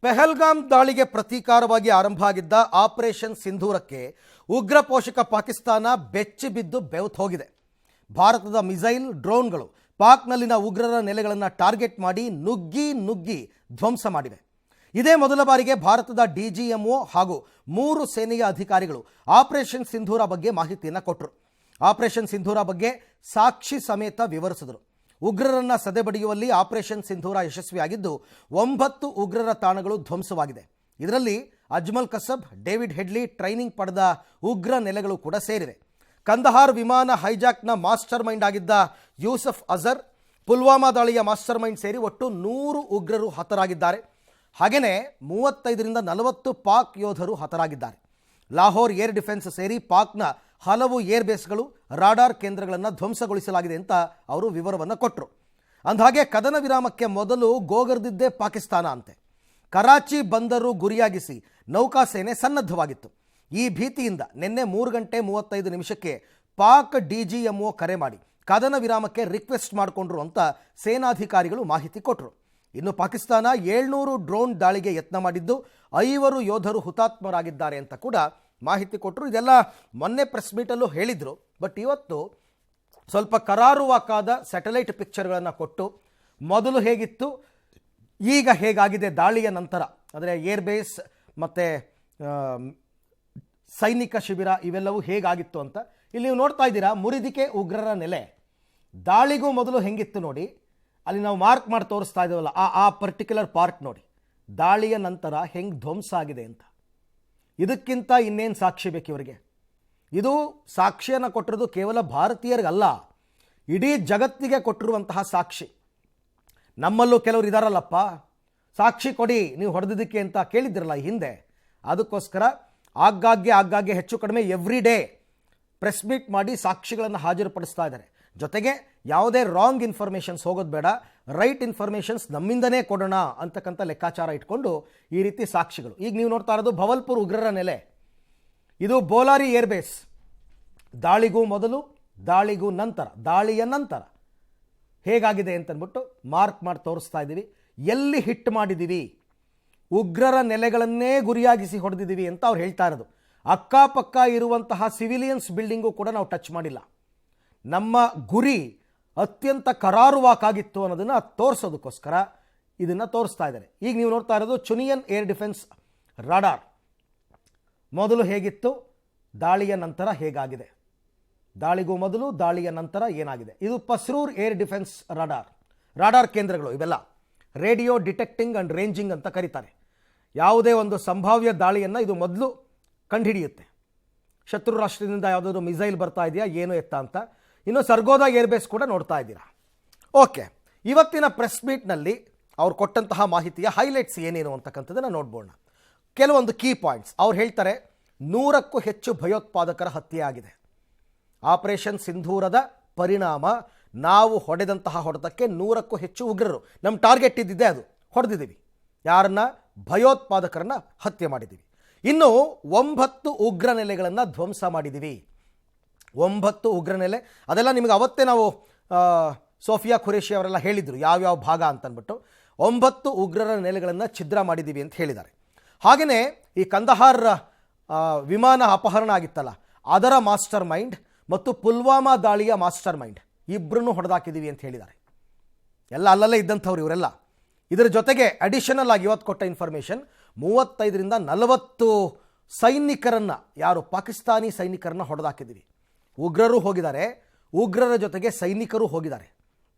ಪೆಹಲ್ಗಾಮ್ ದಾಳಿಗೆ ಪ್ರತೀಕಾರವಾಗಿ ಆರಂಭ ಆಗಿದ್ದ ಆಪರೇಷನ್ ಸಿಂಧೂರಕ್ಕೆ ಉಗ್ರ ಪೋಷಕ ಪಾಕಿಸ್ತಾನ ಬೆಚ್ಚಿ ಬಿದ್ದು ಬೆವತು ಹೋಗಿದೆ. ಭಾರತದ ಮಿಸೈಲ್ ಡ್ರೋನ್ಗಳು ಪಾಕ್ನಲ್ಲಿನ ಉಗ್ರರ ನೆಲೆಗಳನ್ನು ಟಾರ್ಗೆಟ್ ಮಾಡಿ ನುಗ್ಗಿ ಧ್ವಂಸ ಮಾಡಿವೆ. ಇದೇ ಮೊದಲ ಬಾರಿಗೆ ಭಾರತದ ಡಿಜಿಎಂಒ ಹಾಗೂ 3 ಸೇನೆಯ ಅಧಿಕಾರಿಗಳು ಆಪರೇಷನ್ ಸಿಂಧೂರ ಬಗ್ಗೆ ಮಾಹಿತಿಯನ್ನು ಕೊಟ್ಟರು. ಆಪರೇಷನ್ ಸಿಂಧೂರ ಬಗ್ಗೆ ಸಾಕ್ಷಿ ಸಮೇತ ವಿವರಿಸಿದರು. ಉಗ್ರರನ್ನು ಸದೆಬಡಿಯುವಲ್ಲಿ ಆಪರೇಷನ್ ಸಿಂಧೂರ ಯಶಸ್ವಿಯಾಗಿದ್ದು 9 ಉಗ್ರರ ತಾಣಗಳು ಧ್ವಂಸವಾಗಿದೆ. ಇದರಲ್ಲಿ ಅಜ್ಮಲ್ ಕಸಬ್, ಡೇವಿಡ್ ಹೆಡ್ಲಿ ಟ್ರೈನಿಂಗ್ ಪಡೆದ ಉಗ್ರ ನೆಲೆಗಳು ಕೂಡ ಸೇರಿವೆ. ಕಂದಹಾರ್ ವಿಮಾನ ಹೈಜಾಕ್ನ ಮಾಸ್ಟರ್ ಮೈಂಡ್ ಆಗಿದ್ದ ಯೂಸಫ್ ಅಜರ್, ಪುಲ್ವಾಮಾ ದಾಳಿಯ ಮಾಸ್ಟರ್ ಮೈಂಡ್ ಸೇರಿ ಒಟ್ಟು 100 ಉಗ್ರರು ಹತರಾಗಿದ್ದಾರೆ. ಹಾಗೆಯೇ 35ರಿಂದ 40 ಪಾಕ್ ಯೋಧರು ಹತರಾಗಿದ್ದಾರೆ. ಲಾಹೋರ್ ಏರ್ ಡಿಫೆನ್ಸ್ ಸೇರಿ ಪಾಕ್ನ ಹಲವು ಏರ್ ಬೇಸ್ಗಳು, ರಾಡಾರ್ ಕೇಂದ್ರಗಳನ್ನು ಧ್ವಂಸಗೊಳಿಸಲಾಗಿದೆ ಅಂತ ಅವರು ವಿವರವನ್ನು ಕೊಟ್ಟರು. ಅಂದಹಾಗೆ ಕದನ ವಿರಾಮಕ್ಕೆ ಮೊದಲು ಗೋಗರ್ದಿದ್ದೇ ಪಾಕಿಸ್ತಾನ ಅಂತೆ. ಕರಾಚಿ ಬಂದರು ಗುರಿಯಾಗಿಸಿ ನೌಕಾಸೇನೆ ಸನ್ನದ್ಧವಾಗಿತ್ತು. ಈ ಭೀತಿಯಿಂದ ನಿನ್ನೆ 3 ಗಂಟೆ 35 ನಿಮಿಷಕ್ಕೆ ಪಾಕ್ ಡಿಜಿಎಂಒ ಕರೆ ಮಾಡಿ ಕದನ ವಿರಾಮಕ್ಕೆ ರಿಕ್ವೆಸ್ಟ್ ಮಾಡಿಕೊಂಡ್ರು ಅಂತ ಸೇನಾಧಿಕಾರಿಗಳು ಮಾಹಿತಿ ಕೊಟ್ಟರು. ಇನ್ನು ಪಾಕಿಸ್ತಾನ 700 ಡ್ರೋನ್ ದಾಳಿಗೆ ಯತ್ನ ಮಾಡಿದ್ದು 5 ಯೋಧರು ಹುತಾತ್ಮರಾಗಿದ್ದಾರೆ ಅಂತ ಕೂಡ ಮಾಹಿತಿ ಕೊಟ್ಟರು. ಇದೆಲ್ಲ ಮೊನ್ನೆ ಪ್ರೆಸ್ ಮೀಟಲ್ಲೂ ಹೇಳಿದರು. ಬಟ್ ಇವತ್ತು ಸ್ವಲ್ಪ ಕರಾರುವಾಕಾದ ಸ್ಯಾಟಲೈಟ್ ಪಿಕ್ಚರ್ಗಳನ್ನು ಕೊಟ್ಟು ಮೊದಲು ಹೇಗಿತ್ತು ಈಗ ಹೇಗಾಗಿದೆ ದಾಳಿಯ ನಂತರ, ಅಂದರೆ ಏರ್ಬೇಸ್ ಮತ್ತು ಸೈನಿಕ ಶಿಬಿರ ಇವೆಲ್ಲವೂ ಹೇಗಾಗಿತ್ತು ಅಂತ ಇಲ್ಲಿ ನೀವು ನೋಡ್ತಾ ಇದ್ದೀರಾ. ಮುರಿದಿಕೆ ಉಗ್ರರ ನೆಲೆ ದಾಳಿಗೂ ಮೊದಲು ಹೆಂಗಿತ್ತು ನೋಡಿ, ಅಲ್ಲಿ ನಾವು ಮಾರ್ಕ್ ಮಾಡಿ ತೋರಿಸ್ತಾ ಇದ್ದೀವಲ್ಲ, ಆ ಪರ್ಟಿಕ್ಯುಲರ್ ಪಾರ್ಟ್ ನೋಡಿ, ದಾಳಿಯ ನಂತರ ಹೆಂಗೆ ಧ್ವಂಸ ಆಗಿದೆ ಅಂತ. ಇದಕ್ಕಿಂತ ಇನ್ನೇನು ಸಾಕ್ಷಿ ಬೇಕು ಇವರಿಗೆ? ಇದು ಸಾಕ್ಷಿಯನ್ನು ಕೊಟ್ಟಿರೋದು ಕೇವಲ ಭಾರತೀಯರಿಗಲ್ಲ, ಇಡೀ ಜಗತ್ತಿಗೆ ಕೊಟ್ಟಿರುವಂತಹ ಸಾಕ್ಷಿ. ನಮ್ಮಲ್ಲೂ ಕೆಲವರು ಇದಾರಲ್ಲಪ್ಪ, ಸಾಕ್ಷಿ ಕೊಡಿ ನೀವು ಹೊಡೆದಿದ್ದಕ್ಕೆ ಅಂತ ಕೇಳಿದ್ದಿರಲ್ಲ ಈ ಹಿಂದೆ. ಅದಕ್ಕೋಸ್ಕರ ಆಗಾಗ್ಗೆ ಹೆಚ್ಚು ಕಡಿಮೆ ಎವ್ರಿ ಡೇ ಪ್ರೆಸ್ ಮೀಟ್ ಮಾಡಿ ಸಾಕ್ಷಿಗಳನ್ನು ಹಾಜರುಪಡಿಸ್ತಾ ಇದ್ದಾರೆ. ಜೊತೆಗೆ ಯಾವುದೇ ರಾಂಗ್ ಇನ್ಫಾರ್ಮೇಷನ್ಸ್ ಹೋಗೋದು ಬೇಡ, ರೈಟ್ ಇನ್ಫಾರ್ಮೇಷನ್ಸ್ ನಮ್ಮಿಂದನೇ ಕೊಡೋಣ ಅಂತಕ್ಕಂಥ ಲೆಕ್ಕಾಚಾರ ಇಟ್ಕೊಂಡು ಈ ರೀತಿ ಸಾಕ್ಷಿಗಳು. ಈಗ ನೀವು ನೋಡ್ತಾ ಇರೋದು ಭವಲ್ಪುರ್ ಉಗ್ರರ ನೆಲೆ, ಇದು ಬೋಲಾರಿ ಏರ್ಬೇಸ್. ದಾಳಿಗೂ ಮೊದಲು, ದಾಳಿಗೂ ನಂತರ, ದಾಳಿಯ ನಂತರ ಹೇಗಾಗಿದೆ ಅಂತಂದ್ಬಿಟ್ಟು ಮಾರ್ಕ್ ಮಾಡಿ ತೋರಿಸ್ತಾ ಇದ್ದೀವಿ. ಎಲ್ಲಿ ಹಿಟ್ ಮಾಡಿದ್ದೀವಿ, ಉಗ್ರರ ನೆಲೆಗಳನ್ನೇ ಗುರಿಯಾಗಿಸಿ ಹೊಡೆದಿದ್ದೀವಿ ಅಂತ ಅವ್ರು ಹೇಳ್ತಾ ಇರೋದು. ಅಕ್ಕಪಕ್ಕ ಇರುವಂತಹ ಸಿವಿಲಿಯನ್ಸ್ ಬಿಲ್ಡಿಂಗು ಕೂಡ ನಾವು ಟಚ್ ಮಾಡಿಲ್ಲ. ನಮ್ಮ ಗುರಿ ಅತ್ಯಂತ ಕರಾರುವಾಕಾಗಿತ್ತು ಅನ್ನೋದನ್ನು ತೋರಿಸೋದಕ್ಕೋಸ್ಕರ ಇದನ್ನು ತೋರಿಸ್ತಾ ಇದ್ದಾರೆ. ಈಗ ನೀವು ನೋಡ್ತಾ ಇರೋದು ಚುನಿಯನ್ ಏರ್ ಡಿಫೆನ್ಸ್ ರಾಡಾರ್. ಮೊದಲು ಹೇಗಿತ್ತು, ದಾಳಿಯ ನಂತರ ಹೇಗಾಗಿದೆ, ದಾಳಿಗೂ ಮೊದಲು ದಾಳಿಯ ನಂತರ ಏನಾಗಿದೆ. ಇದು ಪಸ್ರೂರ್ ಏರ್ ಡಿಫೆನ್ಸ್ ರಾಡಾರ್ ಕೇಂದ್ರಗಳು. ಇವೆಲ್ಲ ರೇಡಿಯೋ ಡಿಟೆಕ್ಟಿಂಗ್ ಆ್ಯಂಡ್ ರೇಂಜಿಂಗ್ ಅಂತ ಕರೀತಾರೆ. ಯಾವುದೇ ಒಂದು ಸಂಭಾವ್ಯ ದಾಳಿಯನ್ನು ಇದು ಮೊದಲು ಕಂಡುಹಿಡಿಯುತ್ತೆ. ಶತ್ರು ರಾಷ್ಟ್ರದಿಂದ ಯಾವುದಾದ್ರು ಮಿಸೈಲ್ ಬರ್ತಾ ಇದೆಯಾ ಏನು ಎತ್ತ ಅಂತ. ಇನ್ನು ಸರ್ಗೋದಾ ಏರ್ಬೇಸ್ ಕೂಡ ನೋಡ್ತಾ ಇದ್ದೀರಾ. ಓಕೆ, ಇವತ್ತಿನ ಪ್ರೆಸ್ ಮೀಟ್ನಲ್ಲಿ ಅವ್ರು ಕೊಟ್ಟಂತಹ ಮಾಹಿತಿಯ ಹೈಲೈಟ್ಸ್ ಏನೇನು ಅಂತಕ್ಕಂಥದ್ದನ್ನು ನೋಡ್ಬೋಣ. ಕೆಲವೊಂದು ಕೀ ಪಾಯಿಂಟ್ಸ್ ಅವ್ರು ಹೇಳ್ತಾರೆ. 100ಕ್ಕೂ ಹೆಚ್ಚು ಭಯೋತ್ಪಾದಕರ ಹತ್ಯೆ ಆಗಿದೆ. ಆಪರೇಷನ್ ಸಿಂಧೂರದ ಪರಿಣಾಮ ನಾವು ಹೊಡೆದಂತಹ ಹೊಡೆತಕ್ಕೆ 100ಕ್ಕೂ ಹೆಚ್ಚು ಉಗ್ರರು, ನಮ್ಮ ಟಾರ್ಗೆಟ್ ಇದ್ದಿದ್ದೆ ಅದು, ಹೊಡೆದಿದ್ದೀವಿ. ಯಾರನ್ನ? ಭಯೋತ್ಪಾದಕರನ್ನ ಹತ್ಯೆ ಮಾಡಿದ್ದೀವಿ. ಇನ್ನು 9 ಉಗ್ರ ನೆಲೆಗಳನ್ನು ಧ್ವಂಸ ಮಾಡಿದ್ದೀವಿ. 9 ಉಗ್ರ ನೆಲೆ, ಅದೆಲ್ಲ ನಿಮಗೆ ಅವತ್ತೇ ನಾವು ಸೋಫಿಯಾ ಖುರೇಶಿ ಅವರೆಲ್ಲ ಹೇಳಿದರು ಯಾವ್ಯಾವ ಭಾಗ ಅಂತಂದ್ಬಿಟ್ಟು. 9 ಉಗ್ರರ ನೆಲೆಗಳನ್ನು ಛಿದ್ರ ಮಾಡಿದ್ದೀವಿ ಅಂತ ಹೇಳಿದ್ದಾರೆ. ಹಾಗೆಯೇ ಈ ಕಂದಹಾರ್ ವಿಮಾನ ಅಪಹರಣ ಆಗಿತ್ತಲ್ಲ, ಅದರ ಮಾಸ್ಟರ್ ಮೈಂಡ್ ಮತ್ತು ಪುಲ್ವಾಮಾ ದಾಳಿಯ ಮಾಸ್ಟರ್ ಮೈಂಡ್ ಇಬ್ಬರನ್ನು ಹೊಡೆದಾಕಿದ್ದೀವಿ ಅಂತ ಹೇಳಿದ್ದಾರೆ. ಎಲ್ಲ ಅಲ್ಲಲ್ಲೇ ಇದ್ದಂಥವ್ರು ಇವರೆಲ್ಲ. ಇದರ ಜೊತೆಗೆ ಅಡಿಷನಲ್ ಆಗಿ ಇವತ್ತು ಕೊಟ್ಟ ಇನ್ಫಾರ್ಮೇಷನ್ 35ರಿಂದ 40 ಸೈನಿಕರನ್ನು, ಯಾರು ಪಾಕಿಸ್ತಾನಿ ಸೈನಿಕರನ್ನು ಹೊಡೆದಾಕಿದ್ದೀವಿ. ಉಗ್ರರು ಹೋಗಿದ್ದಾರೆ, ಉಗ್ರರ ಜೊತೆಗೆ ಸೈನಿಕರು ಹೋಗಿದ್ದಾರೆ.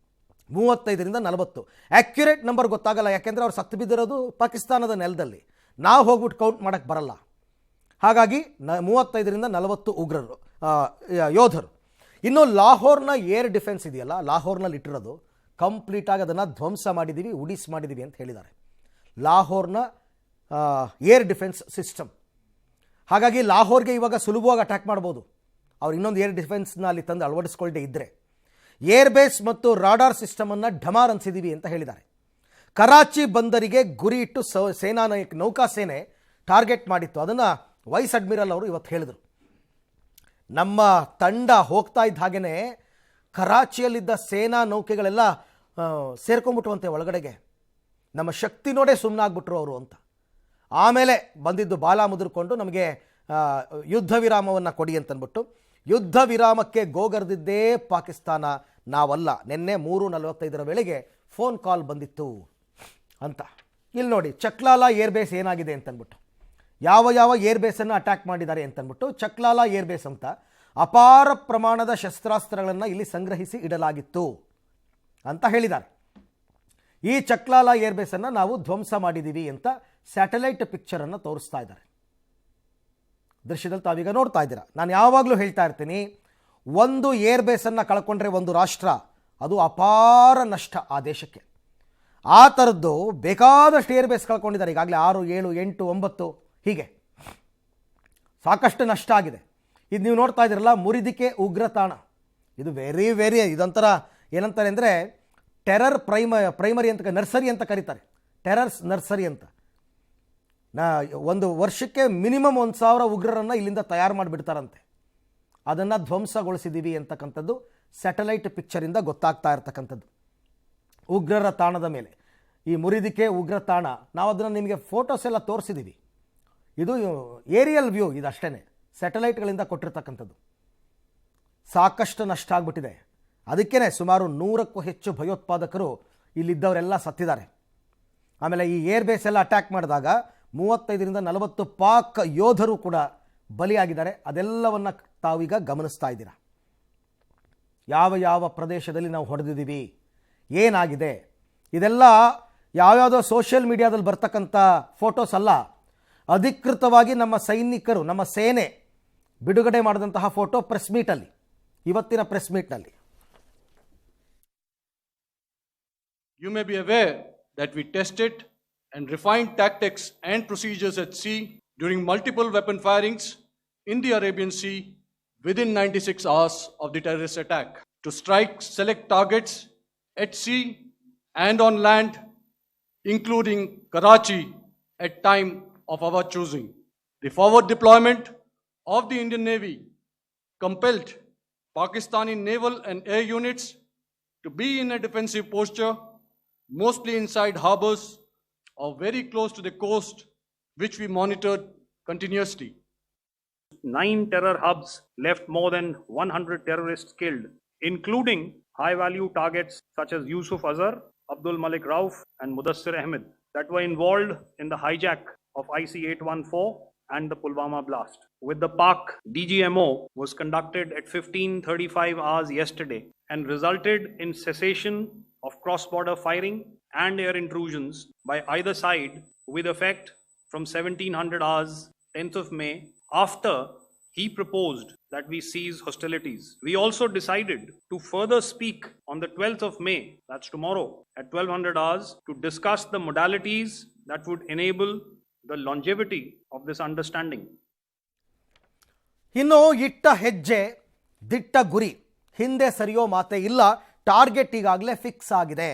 35ರಿಂದ 40 ಆ್ಯಕ್ಯುರೇಟ್ ನಂಬರ್ ಗೊತ್ತಾಗಲ್ಲ, ಯಾಕೆಂದರೆ ಅವ್ರು ಸತ್ತು ಬಿದ್ದಿರೋದು ಪಾಕಿಸ್ತಾನದ ನೆಲದಲ್ಲಿ. ನಾವು ಹೋಗ್ಬಿಟ್ಟು ಕೌಂಟ್ ಮಾಡೋಕ್ಕೆ ಬರಲ್ಲ. ಹಾಗಾಗಿ 35ರಿಂದ 40 ಉಗ್ರರು ಯೋಧರು. ಇನ್ನು ಲಾಹೋರ್ನ ಏರ್ ಡಿಫೆನ್ಸ್ ಇದೆಯಲ್ಲ, ಲಾಹೋರ್ನಲ್ಲಿ ಇಟ್ಟಿರೋದು ಕಂಪ್ಲೀಟಾಗಿ ಅದನ್ನು ಧ್ವಂಸ ಮಾಡಿದ್ದೀವಿ, ಉಡಿಸ್ ಮಾಡಿದ್ದೀವಿ ಅಂತ ಹೇಳಿದ್ದಾರೆ. ಲಾಹೋರ್ನ ಏರ್ ಡಿಫೆನ್ಸ್ ಸಿಸ್ಟಮ್. ಹಾಗಾಗಿ ಲಾಹೋರ್ಗೆ ಇವಾಗ ಸುಲಭವಾಗಿ ಅಟ್ಯಾಕ್ ಮಾಡ್ಬೋದು ಅವ್ರು ಇನ್ನೊಂದು ಏರ್ ಡಿಫೆನ್ಸ್ನ ಅಲ್ಲಿ ತಂದು ಅಳವಡಿಸ್ಕೊಳ್ಳದೆ ಇದ್ದರೆ. ಏರ್ ಬೇಸ್ ಮತ್ತು ರಾಡಾರ್ ಸಿಸ್ಟಮನ್ನು ಢಮಾರ್ ಅನಿಸಿದ್ದೀವಿ ಅಂತ ಹೇಳಿದ್ದಾರೆ. ಕರಾಚಿ ಬಂದರಿಗೆ ಗುರಿ ಇಟ್ಟು ನೌಕಾಸೇನೆ ಟಾರ್ಗೆಟ್ ಮಾಡಿತ್ತು. ಅದನ್ನು ವೈಸ್ ಅಡ್ಮಿರಲ್ ಅವರು ಇವತ್ತು ಹೇಳಿದರು. ನಮ್ಮ ತಂಡ ಹೋಗ್ತಾ ಇದ್ದ ಹಾಗೆಯೇ ಕರಾಚಿಯಲ್ಲಿದ್ದ ಸೇನಾ ನೌಕೆಗಳೆಲ್ಲ ಸೇರ್ಕೊಂಡ್ಬಿಟ್ಟುವಂತೆ ಒಳಗಡೆಗೆ. ನಮ್ಮ ಶಕ್ತಿ ನೋಡೇ ಸುಮ್ಮನಾಗ್ಬಿಟ್ರು ಅವರು ಅಂತ. ಆಮೇಲೆ ಬಂದಿದ್ದು ಬಾಲ ಮುದುರ್ಕೊಂಡು ನಮಗೆ ಯುದ್ಧ ವಿರಾಮವನ್ನು ಕೊಡಿ ಅಂತಂದ್ಬಿಟ್ಟು ಯುದ್ಧ ವಿರಾಮಕ್ಕೆ ಗೋಗರ್ದಿದ್ದೇ ಪಾಕಿಸ್ತಾನ ನಾವಲ್ಲ. ನಿನ್ನೆ 3:45 ವೇಳೆಗೆ ಫೋನ್ ಕಾಲ್ ಬಂದಿತ್ತು ಅಂತ. ಇಲ್ಲಿ ನೋಡಿ ಚಕ್ಲಾಲ ಏರ್ಬೇಸ್ ಏನಾಗಿದೆ ಅಂತಂದ್ಬಿಟ್ಟು, ಯಾವ ಏರ್ಬೇಸನ್ನು ಅಟ್ಯಾಕ್ ಮಾಡಿದ್ದಾರೆ ಅಂತಂದ್ಬಿಟ್ಟು ಚಕ್ಲಾಲ ಏರ್ಬೇಸ್ ಅಂತ ಅಪಾರ ಪ್ರಮಾಣದ ಶಸ್ತ್ರಾಸ್ತ್ರಗಳನ್ನು ಇಲ್ಲಿ ಸಂಗ್ರಹಿಸಿ ಇಡಲಾಗಿತ್ತು ಅಂತ ಹೇಳಿದ್ದಾರೆ. ಈ ಚಕ್ಲಾಲ ಏರ್ಬೇಸನ್ನು ನಾವು ಧ್ವಂಸ ಮಾಡಿದ್ದೀವಿ ಅಂತ ಸ್ಯಾಟಲೈಟ್ ಪಿಕ್ಚರನ್ನು ತೋರಿಸ್ತಾ ಇದ್ದಾರೆ. ದೃಶ್ಯದಲ್ಲಿ ತಾವೀಗ ನೋಡ್ತಾ ಇದ್ದೀರಾ. ನಾನು ಯಾವಾಗಲೂ ಹೇಳ್ತಾ ಇರ್ತೀನಿ, ಒಂದು ಏರ್ಬೇಸನ್ನು ಕಳ್ಕೊಂಡ್ರೆ ಒಂದು ರಾಷ್ಟ್ರ ಅದು ಅಪಾರ ನಷ್ಟ ಆ ದೇಶಕ್ಕೆ. ಆ ಥರದ್ದು ಬೇಕಾದಷ್ಟು ಏರ್ಬೇಸ್ ಕಳ್ಕೊಂಡಿದ್ದಾರೆ ಈಗಾಗಲೇ 6, 7, 8, 9 ಹೀಗೆ ಸಾಕಷ್ಟು ನಷ್ಟ ಆಗಿದೆ. ಇದು ನೀವು ನೋಡ್ತಾ ಇದ್ದೀರಲ್ಲ, ಮುರಿದಿಕೆ ಉಗ್ರತಾಣ. ಇದು ವೆರಿ ಇದೊಂಥರ ಏನಂತಾರೆ ಅಂದರೆ ಟೆರರ್ ಪ್ರೈಮರಿ ಅಂತ ನರ್ಸರಿ ಅಂತ ಕರೀತಾರೆ, ಟೆರರ್ಸ್ ನರ್ಸರಿ ಅಂತ. ಒಂದು ವರ್ಷಕ್ಕೆ ಮಿನಿಮಮ್ 1,000 ಉಗ್ರರನ್ನು ಇಲ್ಲಿಂದ ತಯಾರು ಮಾಡಿಬಿಡ್ತಾರಂತೆ. ಅದನ್ನು ಧ್ವಂಸಗೊಳಿಸಿದ್ದೀವಿ ಅಂತಕ್ಕಂಥದ್ದು ಸ್ಯಾಟಲೈಟ್ ಪಿಕ್ಚರಿಂದ ಗೊತ್ತಾಗ್ತಾ ಇರ್ತಕ್ಕಂಥದ್ದು. ಉಗ್ರರ ತಾಣದ ಮೇಲೆ ಈ ಮುರಿದಿಕೆ ಉಗ್ರ ತಾಣ, ನಾವು ಅದನ್ನು ನಿಮಗೆ ಫೋಟೋಸ್ ಎಲ್ಲ ತೋರಿಸಿದ್ದೀವಿ. ಇದು ಏರಿಯಲ್ ವ್ಯೂ, ಇದಷ್ಟೇ ಸ್ಯಾಟಲೈಟ್ಗಳಿಂದ ಕೊಟ್ಟಿರ್ತಕ್ಕಂಥದ್ದು. ಸಾಕಷ್ಟು ನಷ್ಟ ಆಗಿಬಿಟ್ಟಿದೆ. ಅದಕ್ಕೇ ಸುಮಾರು 100ಕ್ಕೂ ಹೆಚ್ಚು ಭಯೋತ್ಪಾದಕರು ಇಲ್ಲಿದ್ದವರೆಲ್ಲ ಸತ್ತಿದ್ದಾರೆ. ಆಮೇಲೆ ಈ ಏರ್ಬೇಸ್ ಎಲ್ಲ ಅಟ್ಯಾಕ್ ಮಾಡಿದಾಗ 35ರಿಂದ 40 ಪಾಕ್ ಯೋಧರು ಕೂಡ ಬಲಿಯಾಗಿದ್ದಾರೆ. ಅದೆಲ್ಲವನ್ನು ತಾವೀಗ ಗಮನಿಸ್ತಾ ಇದ್ದೀರಾ. ಯಾವ ಪ್ರದೇಶದಲ್ಲಿ ನಾವು ಹೊಡೆದಿದ್ದೀವಿ, ಏನಾಗಿದೆ, ಇದೆಲ್ಲ ಯಾವ್ಯಾವುದೋ ಸೋಷಿಯಲ್ ಮೀಡಿಯಾದಲ್ಲಿ ಬರ್ತಕ್ಕಂಥ ಫೋಟೋಸ್ ಅಲ್ಲ. ಅಧಿಕೃತವಾಗಿ ನಮ್ಮ ಸೈನಿಕರು, ನಮ್ಮ ಸೇನೆ ಬಿಡುಗಡೆ ಮಾಡಿದಂತಹ ಫೋಟೋ ಪ್ರೆಸ್ ಮೀಟಲ್ಲಿ, ಇವತ್ತಿನ press ಮೀಟ್ನಲ್ಲಿ. You may be aware that we tested and refined tactics and procedures at sea during multiple weapon firings in the Arabian Sea within 96 hours of the terrorist attack to strike select targets at sea and on land, including Karachi at time of our choosing. The forward deployment of the Indian Navy compelled Pakistani naval and air units to be in a defensive posture, mostly inside harbors or very close to the coast, which we monitored continuously. 9 terror hubs left more than 100 terrorists killed, including high-value targets such as Yusuf Azhar, Abdul Malik Rauf, and Mudassir Ahmed that were involved in the hijack of IC-814 and the Pulwama blast. With the Pak DGMO was conducted at 15:35 hours yesterday and resulted in cessation of cross-border firing and air intrusions by either side with effect from 1700 hours 10th of May, after he proposed that we cease hostilities. We also decided to further speak on the 12th of May, that's tomorrow, at 1200 hours to discuss the modalities that would enable the longevity of this understanding. ಇನ್ನು ಇಟ್ಟ ಹೆಜ್ಜೆ ದಿಟ್ಟ ಗುರಿ, ಹಿಂದೆ ಸರಿಯೋ ಮಾತೆ ಇಲ್ಲ. Target ಈಗಾಗಲೇ fix ಆಗಿದೆ.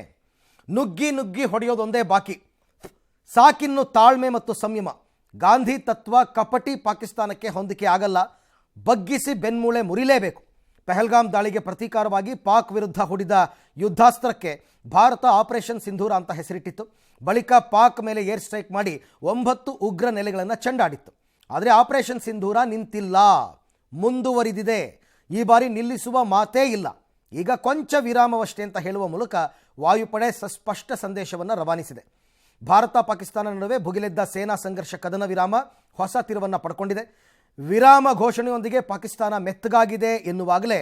ನುಗ್ಗಿ ಹೊಡೆಯೋದೊಂದೇ ಬಾಕಿ. ಸಾಕಿನ್ನು ತಾಳ್ಮೆ ಮತ್ತು ಸಂಯಮ. ಗಾಂಧಿ ತತ್ವ ಕಪಟಿ ಪಾಕಿಸ್ತಾನಕ್ಕೆ ಹೊಂದಿಕೆ ಆಗಲ್ಲ. ಬಗ್ಗಿಸಿ ಬೆನ್ಮೂಳೆ ಮುರಿಲೇಬೇಕು. ಪಹಲ್ಗಾಮ್ ದಾಳಿಗೆ ಪ್ರತೀಕಾರವಾಗಿ ಪಾಕ್ ವಿರುದ್ಧ ಹೂಡಿದ ಯುದ್ಧಾಸ್ತ್ರಕ್ಕೆ ಭಾರತ ಆಪರೇಷನ್ ಸಿಂಧೂರ ಅಂತ ಹೆಸರಿಟ್ಟಿತ್ತು. ಬಳಿಕ ಪಾಕ್ ಮೇಲೆ ಏರ್ ಸ್ಟ್ರೈಕ್ ಮಾಡಿ 9 ಉಗ್ರ ನೆಲೆಗಳನ್ನು ಚೆಂಡಾಡಿತ್ತು. ಆದರೆ ಆಪರೇಷನ್ ಸಿಂಧೂರ ನಿಂತಿಲ್ಲ, ಮುಂದುವರಿದಿದೆ. ಈ ಬಾರಿ ನಿಲ್ಲಿಸುವ ಮಾತೇ ಇಲ್ಲ. ಈಗ ಕೊಂಚ ವಿರಾಮವಷ್ಟೇ ಅಂತ ಹೇಳುವ ಮೂಲಕ ವಾಯುಪಡೆ ಸ್ಪಷ್ಟ ಸಂದೇಶವನ್ನು ರವಾನಿಸಿದೆ. ಭಾರತ ಪಾಕಿಸ್ತಾನ ನಡುವೆ ಭುಗಿಲೆದ್ದ ಸೇನಾ ಸಂಘರ್ಷ ಕದನ ವಿರಾಮ ಹೊಸ ತಿರುವನ್ನು ಪಡ್ಕೊಂಡಿದೆ. ವಿರಾಮ ಘೋಷಣೆಯೊಂದಿಗೆ ಪಾಕಿಸ್ತಾನ ಮೆತ್ತಗಾಗಿದೆ ಎನ್ನುವಾಗಲೇ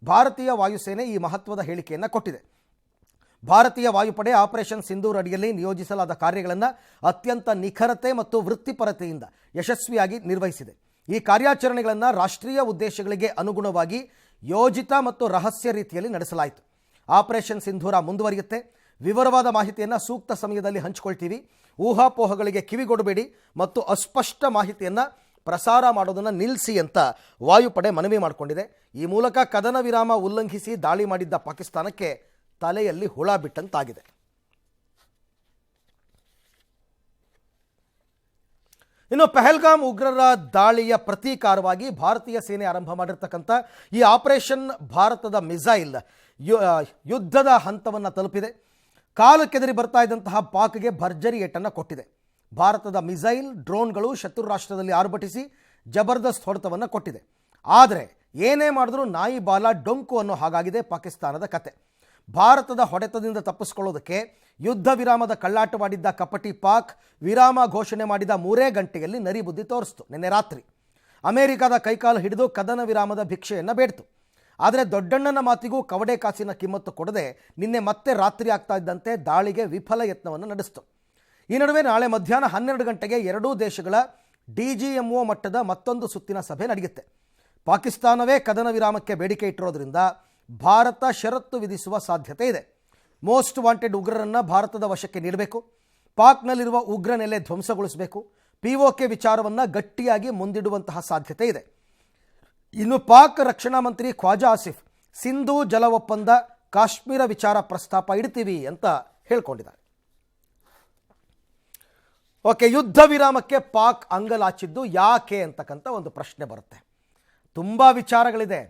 ಭಾರತೀಯ ವಾಯುಸೇನೆ ಈ ಮಹತ್ವದ ಹೇಳಿಕೆಯನ್ನು ಕೊಟ್ಟಿದೆ. ಭಾರತೀಯ ವಾಯುಪಡೆ ಆಪರೇಷನ್ ಸಿಂಧೂರ್ ಅಡಿಯಲ್ಲಿ ನಿಯೋಜಿಸಲಾದ ಕಾರ್ಯಗಳನ್ನು ಅತ್ಯಂತ ನಿಖರತೆ ಮತ್ತು ವೃತ್ತಿಪರತೆಯಿಂದ ಯಶಸ್ವಿಯಾಗಿ ನಿರ್ವಹಿಸಿದೆ. ಈ ಕಾರ್ಯಾಚರಣೆಗಳನ್ನು ರಾಷ್ಟ್ರೀಯ ಉದ್ದೇಶಗಳಿಗೆ ಅನುಗುಣವಾಗಿ ಯೋಜಿತ ಮತ್ತು ರಹಸ್ಯ ರೀತಿಯಲ್ಲಿ ನಡೆಸಲಾಯಿತು. ಆಪರೇಷನ್ ಸಿಂಧೂರ ಮುಂದುವರಿಯುತ್ತೆ. ವಿವರವಾದ ಮಾಹಿತಿಯನ್ನು ಸೂಕ್ತ ಸಮಯದಲ್ಲಿ ಹಂಚಿಕೊಳ್ತೀವಿ. ಊಹಾಪೋಹಗಳಿಗೆ ಕಿವಿಗೊಡಬೇಡಿ ಮತ್ತು ಅಸ್ಪಷ್ಟ ಮಾಹಿತಿಯನ್ನು ಪ್ರಸಾರ ಮಾಡೋದನ್ನು ನಿಲ್ಲಿಸಿ ಅಂತ ವಾಯುಪಡೆ ಮನವಿ ಮಾಡಿಕೊಂಡಿದೆ. ಈ ಮೂಲಕ ಕದನ ವಿರಾಮ ಉಲ್ಲಂಘಿಸಿ ದಾಳಿ ಮಾಡಿದ್ದ ಪಾಕಿಸ್ತಾನಕ್ಕೆ ತಲೆಯಲ್ಲಿ ಹುಳ ಬಿಟ್ಟಂತಾಗಿದೆ. ಇನ್ನು ಪಹಲ್ಗಾಮ್ ಉಗ್ರರ ದಾಳಿಯ ಪ್ರತೀಕಾರವಾಗಿ ಭಾರತೀಯ ಸೇನೆ ಆರಂಭ ಮಾಡಿರ್ತಕ್ಕಂಥ ಈ ಆಪರೇಷನ್ ಭಾರತದ ಮಿಸೈಲ್ ಯುದ್ಧದ ಹಂತವನ್ನು ತಲುಪಿದೆ. ಕಾಲು ಕೆದರಿ ಬರ್ತಾ ಇದ್ದಂತಹ ಪಾಕ್ಗೆ ಭರ್ಜರಿ ಏಟನ್ನು ಕೊಟ್ಟಿದೆ. ಭಾರತದ ಮಿಸೈಲ್ ಡ್ರೋನ್ಗಳು ಶತ್ರು ರಾಷ್ಟ್ರದಲ್ಲಿ ಆರ್ಭಟಿಸಿ ಜಬರ್ದಸ್ತ್ ಹೊಡೆತವನ್ನು ಕೊಟ್ಟಿದೆ. ಆದರೆ ಏನೇ ಮಾಡಿದ್ರೂ ನಾಯಿ ಬಾಲ ಡೊಂಕು ಅನ್ನೋ ಹಾಗಾಗಿದೆ ಪಾಕಿಸ್ತಾನದ ಕತೆ. ಭಾರತದ ಹೊಡೆತದಿಂದ ತಪ್ಪಿಸ್ಕೊಳ್ಳೋದಕ್ಕೆ ಯುದ್ಧ ವಿರಾಮದ ಕಳ್ಳಾಟವಾಡಿದ್ದ ಕಪಟಿ ಪಾಕ್ ವಿರಾಮ ಘೋಷಣೆ ಮಾಡಿದ 3 ಗಂಟೆಯಲ್ಲಿ ನರಿಬುದ್ಧಿ ತೋರಿಸ್ತು. ನಿನ್ನೆ ರಾತ್ರಿ ಅಮೆರಿಕದ ಕೈಕಾಲು ಹಿಡಿದು ಕದನ ವಿರಾಮದ ಭಿಕ್ಷೆಯನ್ನು ಬೇಡ್ತು. ಆದರೆ ದೊಡ್ಡಣ್ಣನ ಮಾತಿಗೂ ಕವಡೆ ಕಾಸಿನ ಕಿಮ್ಮತ್ತು ಕೊಡದೆ ನಿನ್ನೆ ಮತ್ತೆ ರಾತ್ರಿ ಆಗ್ತಾ ಇದ್ದಂತೆ ದಾಳಿಗೆ ವಿಫಲ ಯತ್ನವನ್ನು ನಡೆಸಿತು. ಈ ನಡುವೆ ನಾಳೆ ಮಧ್ಯಾಹ್ನ 12 ಗಂಟೆಗೆ ಎರಡೂ ದೇಶಗಳ DGMO ಮಟ್ಟದ ಮತ್ತೊಂದು ಸುತ್ತಿನ ಸಭೆ ನಡೆಯುತ್ತೆ. ಪಾಕಿಸ್ತಾನವೇ ಕದನ ವಿರಾಮಕ್ಕೆ ಬೇಡಿಕೆ ಇಟ್ಟಿರೋದ್ರಿಂದ ಭಾರತ ಷರತ್ತು ವಿಧಿಸುವ ಸಾಧ್ಯತೆ ಇದೆ. ಮೋಸ್ಟ್ ವಾಂಟೆಡ್ ಉಗ್ರರನ್ನು ಭಾರತದ ವಶಕ್ಕೆ ನೀಡಬೇಕು, ಪಾಕ್ನಲ್ಲಿರುವ ಉಗ್ರ ನೆಲೆ ಧ್ವಂಸಗೊಳಿಸಬೇಕು, POK ವಿಚಾರವನ್ನು ಗಟ್ಟಿಯಾಗಿ ಮುಂದಿಡುವಂತಹ ಸಾಧ್ಯತೆ ಇದೆ. ಇನ್ನು ಪಾಕ್ ರಕ್ಷಣಾ ಮಂತ್ರಿ ಖ್ವಾಜಾ ಆಸಿಫ್ ಸಿಂಧೂ ಜಲ ಒಪ್ಪಂದ ಕಾಶ್ಮೀರ ವಿಚಾರ ಪ್ರಸ್ತಾಪ ಇಡ್ತೀವಿ ಅಂತ ಹೇಳ್ಕೊಂಡಿದ್ದಾರೆ. ಓಕೆ, ಯುದ್ಧ ವಿರಾಮಕ್ಕೆ ಪಾಕ್ ಅಂಗಲಾಚಿದ್ದು ಯಾಕೆ ಅಂತಕ್ಕಂಥ ಒಂದು ಪ್ರಶ್ನೆ ಬರುತ್ತೆ. ತುಂಬ ವಿಚಾರಗಳಿದೆ.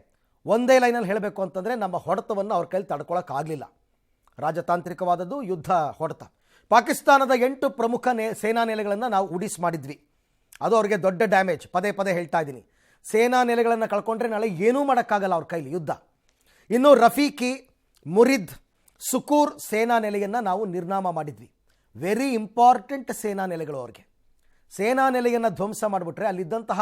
ಒಂದೇ ಲೈನಲ್ಲಿ ಹೇಳಬೇಕು ಅಂತಂದರೆ ನಮ್ಮ ಹೊಡೆತವನ್ನು ಅವ್ರ ಕೈಲಿ ತಡ್ಕೊಳ್ಳೋಕ್ಕಾಗಲಿಲ್ಲ. ರಾಜತಾಂತ್ರಿಕವಾದದ್ದು ಯುದ್ಧ ಹೊಡೆತ. ಪಾಕಿಸ್ತಾನದ 8 ಪ್ರಮುಖ ಸೇನಾ ನೆಲೆಗಳನ್ನು ನಾವು ಉಡಿಸ್ ಮಾಡಿದ್ವಿ. ಅದು ಅವ್ರಿಗೆ ದೊಡ್ಡ ಡ್ಯಾಮೇಜ್. ಪದೇ ಪದೇ ಹೇಳ್ತಾ ಇದ್ದೀನಿ, ಸೇನಾ ನೆಲೆಗಳನ್ನು ಕಳ್ಕೊಂಡ್ರೆ ನಾಳೆ ಏನೂ ಮಾಡೋಕ್ಕಾಗಲ್ಲ ಅವ್ರ ಕೈಲಿ ಯುದ್ಧ. ಇನ್ನು ರಫೀಕಿ, ಮುರಿದ್, ಸುಕೂರ್ ಸೇನಾ ನೆಲೆಯನ್ನು ನಾವು ನಿರ್ನಾಮ ಮಾಡಿದ್ವಿ. ವೆರಿ ಇಂಪಾರ್ಟೆಂಟ್ ಸೇನಾ ನೆಲೆಗಳು ಅವ್ರಿಗೆ. ಸೇನಾ ನೆಲೆಯನ್ನು ಧ್ವಂಸ ಮಾಡಿಬಿಟ್ರೆ ಅಲ್ಲಿದ್ದಂತಹ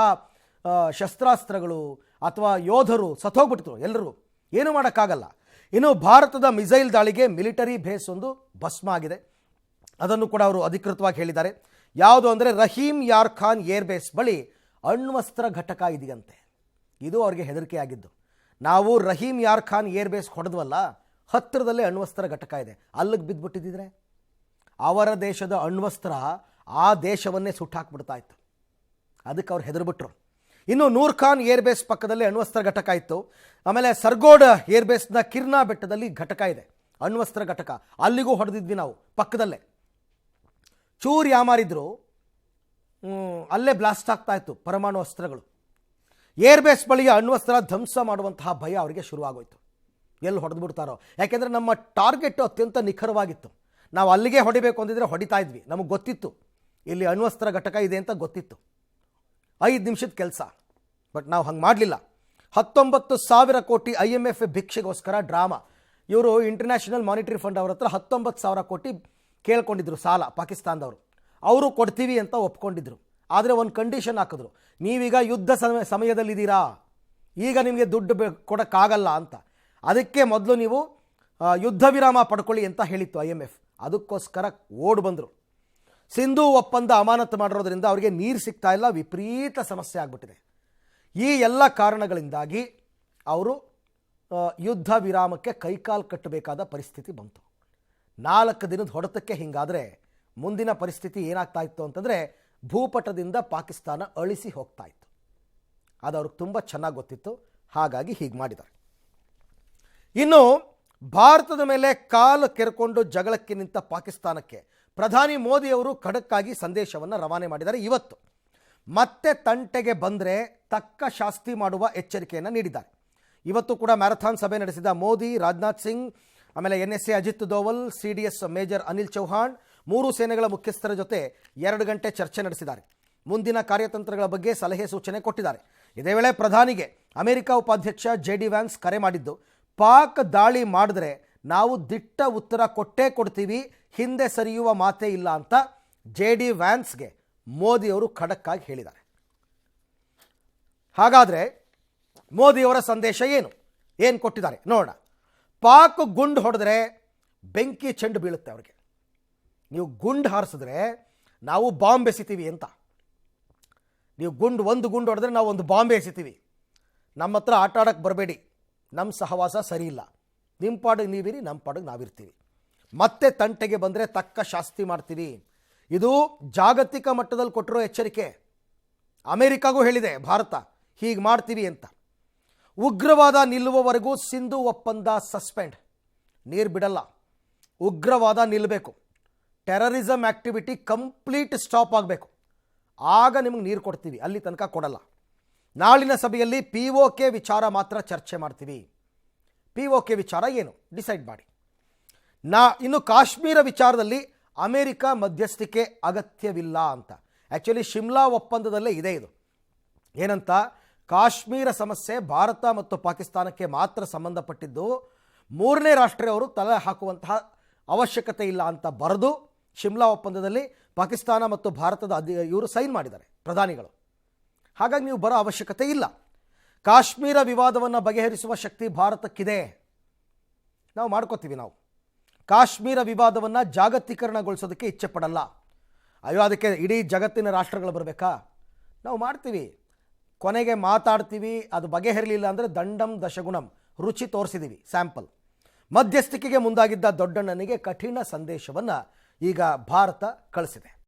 ಶಸ್ತ್ರಾಸ್ತ್ರಗಳು ಅಥವಾ ಯೋಧರು ಸತ್ತೋಗ್ಬಿಡ್ತು ಎಲ್ಲರೂ, ಏನೂ ಮಾಡೋಕ್ಕಾಗಲ್ಲ. ಇನ್ನು ಭಾರತದ ಮಿಸೈಲ್ ದಾಳಿಗೆ ಮಿಲಿಟರಿ ಬೇಸ್ ಒಂದು ಭಸ್ಮ ಆಗಿದೆ. ಅದನ್ನು ಕೂಡ ಅವರು ಅಧಿಕೃತವಾಗಿ ಹೇಳಿದ್ದಾರೆ. ಯಾವುದು ಅಂದರೆ ರಹೀಮ್ ಯಾರ್ ಖಾನ್ ಏರ್ ಬೇಸ್ ಬಳಿ ಅಣ್ವಸ್ತ್ರ ಘಟಕ ಇದೆಯಂತೆ. ಇದು ಅವ್ರಿಗೆ ಹೆದರಿಕೆ ಆಗಿದ್ದು. ನಾವು ರಹೀಮ್ ಯಾರ್ ಖಾನ್ ಏರ್ ಬೇಸ್ ಹೊಡೆದ್ವಲ್ಲ, ಹತ್ತಿರದಲ್ಲೇ ಅಣ್ವಸ್ತ್ರ ಘಟಕ ಇದೆ, ಅಲ್ಲಿಗೆ ಬಿದ್ದುಬಿಟ್ಟಿದ್ದರೆ ಅವರ ದೇಶದ ಅಣ್ವಸ್ತ್ರ ಆ ದೇಶವನ್ನೇ ಸುಟ್ಟಾಕ್ಬಿಡ್ತಾ ಇತ್ತು. ಅದಕ್ಕೆ ಅವ್ರು ಹೆದರ್ಬಿಟ್ರು. ಇನ್ನು ನೂರ್ ಖಾನ್ ಏರ್ ಬೇಸ್ ಪಕ್ಕದಲ್ಲಿ ಅಣ್ವಸ್ತ್ರ ಘಟಕ ಇತ್ತು. ಆಮೇಲೆ ಸರ್ಗೋಡ್ ಏರ್ ಬೇಸ್ನ ಕಿರ್ನಾ ಬೆಟ್ಟದಲ್ಲಿ ಘಟಕ ಇದೆ, ಅಣ್ವಸ್ತ್ರ ಘಟಕ. ಅಲ್ಲಿಗೂ ಹೊಡೆದಿದ್ವಿ ನಾವು ಪಕ್ಕದಲ್ಲೇ. ಚೂರು ಯಾಮಾರಿದ್ರು ಅಲ್ಲೇ ಬ್ಲಾಸ್ಟ್ ಆಗ್ತಾ ಇತ್ತು ಪರಮಾಣು ಅಸ್ತ್ರಗಳು. ಏರ್ ಬೇಸ್ ಬಳಿಯ ಅಣ್ವಸ್ತ್ರ ಧ್ವಂಸ ಮಾಡುವಂತಹ ಭಯ ಅವರಿಗೆ ಶುರುವಾಗೋಯ್ತು. ಎಲ್ಲಿ ಹೊಡೆದ್ಬಿಡ್ತಾರೋ, ಯಾಕೆಂದರೆ ನಮ್ಮ ಟಾರ್ಗೆಟ್ ಅತ್ಯಂತ ನಿಖರವಾಗಿತ್ತು. ನಾವು ಅಲ್ಲಿಗೆ ಹೊಡಿಬೇಕು ಅಂದಿದ್ರೆ ಹೊಡಿತಾ ಇದ್ವಿ. ನಮಗೆ ಗೊತ್ತಿತ್ತು ಇಲ್ಲಿ ಅಣ್ವಸ್ತ್ರ ಘಟಕ ಇದೆ ಅಂತ ಗೊತ್ತಿತ್ತು. 5 ನಿಮಿಷದ ಕೆಲಸ. ಬಟ್ ನಾವು ಹಂಗೆ ಮಾಡಲಿಲ್ಲ. 19,000 ಕೋಟಿ IMF ಭಿಕ್ಷೆಗೋಸ್ಕರ ಡ್ರಾಮಾ. ಇವರು ಇಂಟರ್ನ್ಯಾಷನಲ್ ಮಾನಿಟರಿ ಫಂಡ್ ಅವ್ರ ಹತ್ರ 19,000 ಕೋಟಿ ಕೇಳ್ಕೊಂಡಿದ್ರು ಸಾಲ ಪಾಕಿಸ್ತಾನದವರು. ಅವರು ಕೊಡ್ತೀವಿ ಅಂತ ಒಪ್ಕೊಂಡಿದ್ರು. ಆದರೆ ಒಂದು ಕಂಡೀಷನ್ ಹಾಕಿದ್ರು, ನೀವೀಗ ಯುದ್ಧ ಸಮಯದಲ್ಲಿದ್ದೀರಾ, ಈಗ ನಿಮಗೆ ದುಡ್ಡು ಕೊಡೋಕ್ಕಾಗಲ್ಲ ಅಂತ. ಅದಕ್ಕೆ ಮೊದಲು ನೀವು ಯುದ್ಧ ವಿರಾಮ ಪಡ್ಕೊಳ್ಳಿ ಅಂತ ಹೇಳಿತ್ತು IMF. ಅದಕ್ಕೋಸ್ಕರ ಓಡ್ ಬಂದರು. ಸಿಂಧೂ ಒಪ್ಪಂದ ಅಮಾನತು ಮಾಡಿರೋದ್ರಿಂದ ಅವರಿಗೆ ನೀರು ಸಿಗ್ತಾ ಇಲ್ಲ, ವಿಪರೀತ ಸಮಸ್ಯೆ ಆಗಿಬಿಟ್ಟಿದೆ. ಈ ಎಲ್ಲ ಕಾರಣಗಳಿಂದಾಗಿ ಅವರು ಯುದ್ಧ ವಿರಾಮಕ್ಕೆ ಕೈಕಾಲು ಕಟ್ಟಬೇಕಾದ ಪರಿಸ್ಥಿತಿ ಬಂತು. 4 ದಿನದ ಹೊಡೆತಕ್ಕೆ ಹಿಂಗಾದರೆ ಮುಂದಿನ ಪರಿಸ್ಥಿತಿ ಏನಾಗ್ತಾ ಇತ್ತು ಅಂತಂದರೆ ಭೂಪಟದಿಂದ ಪಾಕಿಸ್ತಾನ ಅಳಿಸಿ ಹೋಗ್ತಾ ಇತ್ತು. ಅದು ಅವ್ರಿಗೆ ತುಂಬ ಚೆನ್ನಾಗಿ ಗೊತ್ತಿತ್ತು. ಹಾಗಾಗಿ ಹೀಗೆ ಮಾಡಿದ್ದಾರೆ. ಇನ್ನು ಭಾರತದ ಮೇಲೆ ಕಾಲು ಕೆರ್ಕೊಂಡು ಜಗಳಕ್ಕೆ ನಿಂತ ಪಾಕಿಸ್ತಾನಕ್ಕೆ ಪ್ರಧಾನಿ ಮೋದಿಯವರು ಖಡಕ್ಕಾಗಿ ಸಂದೇಶವನ್ನು ರವಾನೆ ಮಾಡಿದ್ದಾರೆ. ಇವತ್ತು ಮತ್ತೆ ತಂಟೆಗೆ ಬಂದರೆ ತಕ್ಕ ಶಾಸ್ತಿ ಮಾಡುವ ಎಚ್ಚರಿಕೆಯನ್ನು ನೀಡಿದ್ದಾರೆ. ಇವತ್ತು ಕೂಡ ಮ್ಯಾರಥಾನ್ ಸಭೆ ನಡೆಸಿದ ಮೋದಿ, ರಾಜನಾಥ್ ಸಿಂಗ್, ಆಮೇಲೆ NSA Ajit Doval, CDS major Anil Chauhan 3 ಸೇನೆಗಳ ಮುಖ್ಯಸ್ಥರ ಜೊತೆ 2 ಗಂಟೆ ಚರ್ಚೆ ನಡೆಸಿದ್ದಾರೆ. ಮುಂದಿನ ಕಾರ್ಯತಂತ್ರಗಳ ಬಗ್ಗೆ ಸಲಹೆ ಸೂಚನೆ ಕೊಟ್ಟಿದ್ದಾರೆ. ಇದೇ ವೇಳೆ ಪ್ರಧಾನಿಗೆ ಅಮೆರಿಕ ಉಪಾಧ್ಯಕ್ಷ JD ವ್ಯಾನ್ಸ್ ಕರೆ ಮಾಡಿದ್ದು, ಪಾಕ್ ದಾಳಿ ಮಾಡಿದ್ರೆ ನಾವು ದಿಟ್ಟ ಉತ್ತರ ಕೊಟ್ಟೇ ಕೊಡ್ತೀವಿ, ಹಿಂದೆ ಸರಿಯುವ ಮಾತೇ ಇಲ್ಲ ಅಂತ JD ವ್ಯಾನ್ಸ್ಗೆ ಮೋದಿಯವರು ಖಡಕ್ಕಾಗಿ ಹೇಳಿದ್ದಾರೆ. ಹಾಗಾದರೆ ಮೋದಿಯವರ ಸಂದೇಶ ಏನು ಕೊಟ್ಟಿದ್ದಾರೆ ನೋಡೋಣ. ಪಾಕ್ ಗುಂಡು ಹೊಡೆದ್ರೆ ಬೆಂಕಿ ಚೆಂಡು ಬೀಳುತ್ತೆ ಅವ್ರಿಗೆ. ನೀವು ಗುಂಡು ಹಾರಿಸಿದ್ರೆ ನಾವು ಬಾಂಬ್ ಎಸಿತೀವಿ ಅಂತ. ನೀವು ಒಂದು ಗುಂಡು ಹೊಡೆದ್ರೆ ನಾವು ಒಂದು ಬಾಂಬೆ ಎಸಿತೀವಿ. ನಮ್ಮ ಹತ್ರ ಆಟ ಆಡೋಕ್ಕೆ ಬರಬೇಡಿ, ನಮ್ಮ ಸಹವಾಸ ಸರಿ ಇಲ್ಲ. ನಿಮ್ಮ ಪಾಡಿಗೆ ನೀವಿರಿ, ನಮ್ಮ ಪಾಡಿಗೆ ನಾವಿರ್ತೀವಿ. ಮತ್ತೆ ತಂಟೆಗೆ ಬಂದರೆ ತಕ್ಕ ಶಾಸ್ತಿ ಮಾಡ್ತೀವಿ. ಇದು ಜಾಗತಿಕ ಮಟ್ಟದಲ್ಲಿ ಕೊಟ್ಟಿರೋ ಎಚ್ಚರಿಕೆ. ಅಮೆರಿಕಾಗೂ ಹೇಳಿದೆ ಭಾರತ ಹೀಗೆ ಮಾಡ್ತೀವಿ ಅಂತ. ಉಗ್ರವಾದ ನಿಲ್ಲುವವರೆಗೂ ಸಿಂಧೂ ಒಪ್ಪಂದ ಸಸ್ಪೆಂಡ್, ನೀರು ಬಿಡಲ್ಲ. ಉಗ್ರವಾದ ನಿಲ್ಲಬೇಕು, ಟೆರರಿಸಮ್ ಆ್ಯಕ್ಟಿವಿಟಿ ಕಂಪ್ಲೀಟ್ ಸ್ಟಾಪ್ ಆಗಬೇಕು, ಆಗ ನಿಮಗೆ ನೀರು ಕೊಡ್ತೀವಿ, ಅಲ್ಲಿ ತನಕ ಕೊಡಲ್ಲ. ನಾಳಿನ ಸಭೆಯಲ್ಲಿ POK ವಿಚಾರ ಮಾತ್ರ ಚರ್ಚೆ ಮಾಡ್ತೀವಿ. POK ವಿಚಾರ ಏನು ಡಿಸೈಡ್ ಮಾಡಿ. ಇನ್ನು ಕಾಶ್ಮೀರ ವಿಚಾರದಲ್ಲಿ ಅಮೆರಿಕ ಮಧ್ಯಸ್ಥಿಕೆ ಅಗತ್ಯವಿಲ್ಲ ಅಂತ. ಆ್ಯಕ್ಚುಲಿ ಶಿಮ್ಲಾ ಒಪ್ಪಂದದಲ್ಲೇ ಇದೆ ಇದು. ಏನಂತ, ಕಾಶ್ಮೀರ ಸಮಸ್ಯೆ ಭಾರತ ಮತ್ತು ಪಾಕಿಸ್ತಾನಕ್ಕೆ ಮಾತ್ರ ಸಂಬಂಧಪಟ್ಟಿದ್ದು, ಮೂರನೇ ರಾಷ್ಟ್ರದವರು ತಲೆ ಹಾಕುವಂತಹ ಅವಶ್ಯಕತೆ ಇಲ್ಲ ಅಂತ ಬರೆದು ಶಿಮ್ಲಾ ಒಪ್ಪಂದದಲ್ಲಿ ಪಾಕಿಸ್ತಾನ ಮತ್ತು ಭಾರತದ ಇವರು ಸೈನ್ ಮಾಡಿದ್ದಾರೆ, ಪ್ರಧಾನಿಗಳು. ಹಾಗಾಗಿ ನೀವು ಬರೋ ಅವಶ್ಯಕತೆ ಇಲ್ಲ. ಕಾಶ್ಮೀರ ವಿವಾದವನ್ನು ಬಗೆಹರಿಸುವ ಶಕ್ತಿ ಭಾರತಕ್ಕಿದೆ, ನಾವು ಮಾಡ್ಕೋತೀವಿ. ನಾವು ಕಾಶ್ಮೀರ ವಿವಾದವನ್ನು ಜಾಗತೀಕರಣಗೊಳಿಸೋದಕ್ಕೆ ಇಚ್ಛೆ ಪಡಲ್ಲ. ಅಯ್ಯೋ ಅದಕ್ಕೆ ಇಡೀ ಜಗತ್ತಿನ ರಾಷ್ಟ್ರಗಳು ಬರಬೇಕಾ? ನಾವು ಮಾಡ್ತೀವಿ, ಕೊನೆಗೆ ಮಾತಾಡ್ತೀವಿ. ಅದು ಬಗೆಹರಿಲಿಲ್ಲ ಅಂದರೆ ದಂಡಂ ದಶಗುಣಂ, ರುಚಿ ತೋರಿಸಿದ್ದೀವಿ, ಸ್ಯಾಂಪಲ್. ಮಧ್ಯಸ್ಥಿಕೆಗೆ ಮುಂದಾಗಿದ್ದ ದೊಡ್ಡಣ್ಣನಿಗೆ ಕಠಿಣ ಸಂದೇಶವನ್ನು ಈಗ ಭಾರತ ಕಳಿಸಿದೆ.